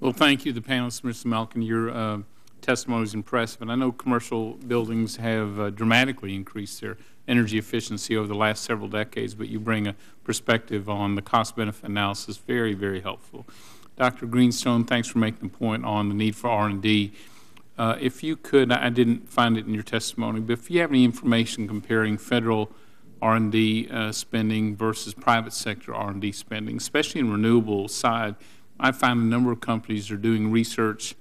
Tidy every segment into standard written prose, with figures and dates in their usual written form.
Well, thank you, the panelists, Mr. Malkin. Your testimony is impressive, and I know commercial buildings have dramatically increased their energy efficiency over the last several decades, but you bring a perspective on the cost-benefit analysis very, very helpful. Dr. Greenstone, thanks for making the point on the need for R&D. If you could, I didn't find it in your testimony, but if you have any information comparing federal R&D spending versus private sector R&D spending, especially in renewable side, I find a number of companies are doing research,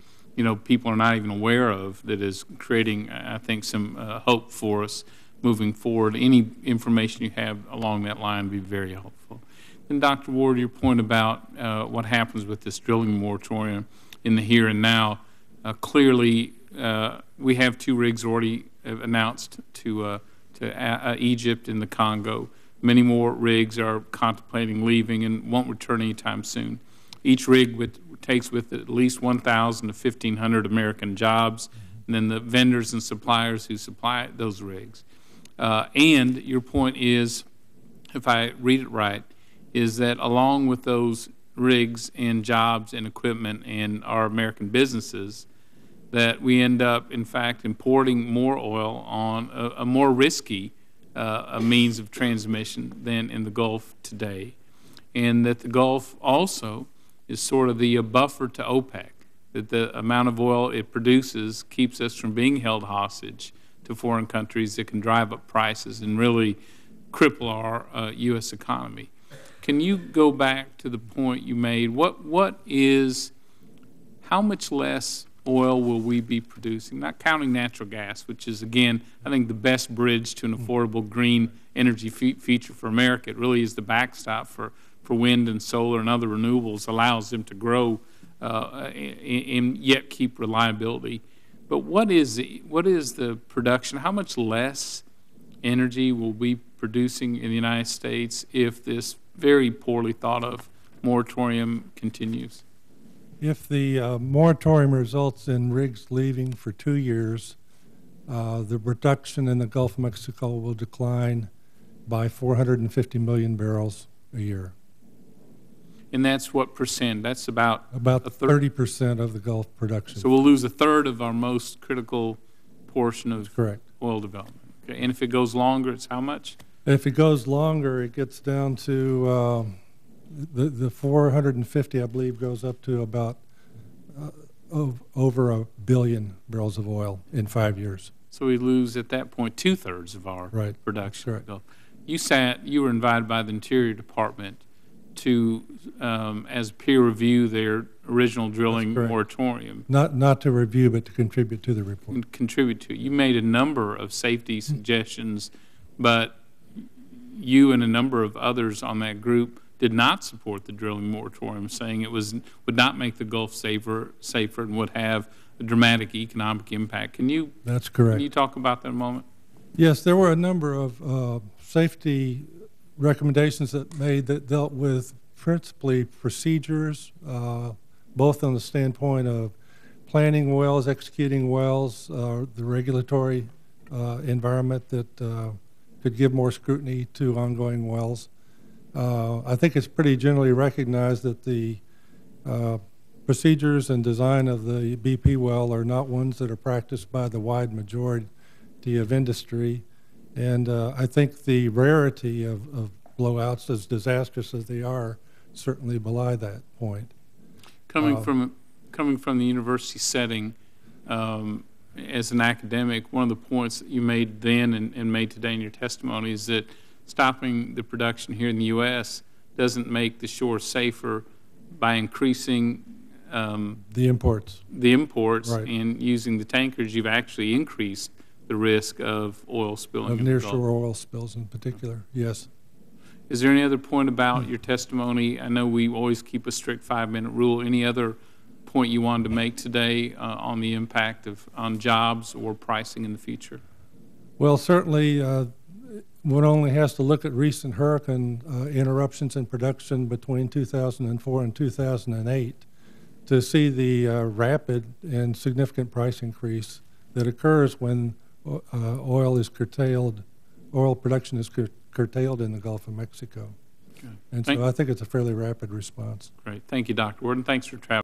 people are not even aware of, that is creating, I think, some hope for us moving forward. Any information you have along that line would be very helpful. And Dr. Ward, your point about what happens with this drilling moratorium in the here and now, clearly we have 2 rigs already announced to Egypt and the Congo. Many more rigs are contemplating leaving and won't return anytime soon. Each rig takes with it at least 1,000 to 1,500 American jobs, and then the vendors and suppliers who supply those rigs. And your point is, if I read it right, is that along with those rigs and jobs and equipment and our American businesses, that we end up, in fact, importing more oil on a more risky means of transmission than in the Gulf today, and that the Gulf also is sort of the buffer to OPEC, that the amount of oil it produces keeps us from being held hostage to foreign countries that can drive up prices and really cripple our U.S. economy. Can you go back to the point you made? How much less oil will we be producing, not counting natural gas, which is, again, I think the best bridge to an affordable green energy future for America. It really is the backstop for wind and solar and other renewables, allows them to grow and yet keep reliability. But what is the production? How much less energy will we be producing in the United States if this very poorly thought of moratorium continues? If the moratorium results in rigs leaving for 2 years, the production in the Gulf of Mexico will decline by 450 million barrels a year. And that's what percent? That's about a 30% of the Gulf production. So we'll lose a third of our most critical portion of oil development. Okay. And if it goes longer, it's how much? If it goes longer, it gets down to the 450, I believe, goes up to about over 1 billion barrels of oil in 5 years. So we lose at that point 2/3 of our production. You were invited by the Interior Department to, as peer review their original drilling moratorium. Not to review, but to contribute to the report. Contribute to it. You made a number of safety suggestions, but you and a number of others on that group did not support the drilling moratorium, saying it would not make the Gulf safer and would have a dramatic economic impact. That's correct. Can you talk about that a moment? Yes, there were a number of safety recommendations that dealt with principally procedures, both on the standpoint of planning wells, executing wells, the regulatory environment that could give more scrutiny to ongoing wells. I think it's pretty generally recognized that the procedures and design of the BP well are not ones that are practiced by the wide majority of industry. And I think the rarity of blowouts, as disastrous as they are, certainly belie that point. Coming from the university setting, as an academic, one of the points that you made then and made today in your testimony is that stopping the production here in the U.S. doesn't make the shore safer by increasing the imports. And using the tankers, you've actually increased the risk of oil spilling. Of nearshore oil spills in particular, yes. Is there any other point about your testimony? I know we always keep a strict 5-minute rule. Any other point you wanted to make today on the impact on jobs or pricing in the future? Well, certainly one only has to look at recent hurricane interruptions in production between 2004 and 2008 to see the rapid and significant price increase that occurs when oil production is curtailed in the Gulf of Mexico. Okay. And so I think it's a fairly rapid response. Great. Thank you, Dr. Ward, and thanks for traveling.